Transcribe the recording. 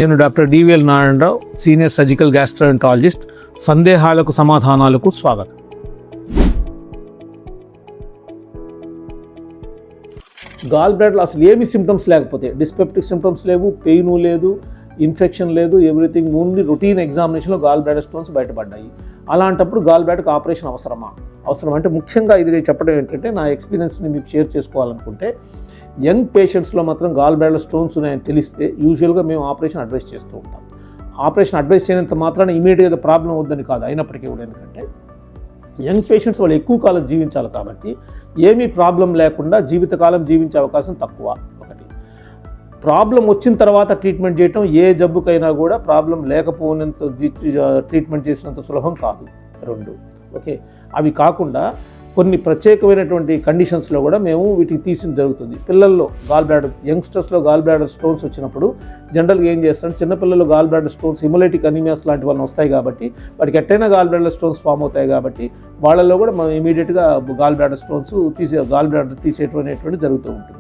నేను doctor DVL Narayanarao, senior surgical gastroenterologist. సందేహాలకు సమాధానాలకు స్వాగతం. గాల్ బ్లాడర్లో అసలు ఏమి సిమ్టమ్స్ లేకపోతే, డిస్పెప్టిక్ సిమ్టమ్స్ లేవు, పెయిన్ లేదు, ఇన్ఫెక్షన్ లేదు, ఎవ్రీథింగ్ ఓన్లీ రొటీన్ ఎగ్జామినేషన్లో గాల్ బ్లాడర్ స్టోన్స్ బయటపడ్డాయి. అలాంటప్పుడు గాల్ బ్లాడర్కి ఆపరేషన్ అవసరమా? అవసరం అంటే ముఖ్యంగా ఇది చెప్పడం ఏంటంటే, నా ఎక్స్పీరియన్స్ని మీకు షేర్ చేసుకోవాలనుకుంటే, యంగ్ పేషెంట్స్లో మాత్రం గాల్ బ్లాడర్ స్టోన్స్ ఉన్నాయని తెలిస్తే యూజువల్గా మేము ఆపరేషన్ అడ్వైస్ చేస్తూ ఉంటాం. ఆపరేషన్ అడ్వైస్ చేయనంత మాత్రాన ఇమీడియట్గా ప్రాబ్లం వద్దని కాదు, అయినప్పటికీ కూడా ఎందుకంటే యంగ్ పేషెంట్స్ వాళ్ళు ఎక్కువ కాలం జీవించాలి కాబట్టి ఏమీ ప్రాబ్లం లేకుండా జీవితకాలం జీవించే అవకాశం తక్కువ. ఒకటి, ప్రాబ్లం వచ్చిన తర్వాత ట్రీట్మెంట్ చేయటం ఏ జబ్బుకైనా కూడా ప్రాబ్లం లేకపోయినంత ట్రీట్మెంట్ చేసినంత సులభం కాదు. రెండు, ఓకే, అవి కాకుండా కొన్ని ప్రత్యేకమైనటువంటి కండిషన్స్లో కూడా మేము వీటికి తీసిన జరుగుతుంది. పిల్లల్లో గాల్ బ్లాడర్, యంగ్స్టర్స్లో గాల్ బ్లాడర్ స్టోన్స్ వచ్చినప్పుడు జనరల్గా ఏం చేస్తాం, చిన్నపిల్లలు gall bladder stones, haemolytic anaemias లాంటి వాళ్ళని వస్తాయి కాబట్టి వాటికి ఎట్టైనా గాల్ బ్లాడర్ స్టోన్స్ ఫామ్ అవుతాయి కాబట్టి వాళ్ళల్లో కూడా మనం ఇమీడియట్గా gall bladder stones gall bladder తీసేయటం అనేటువంటి జరుగుతూ ఉంటుంది.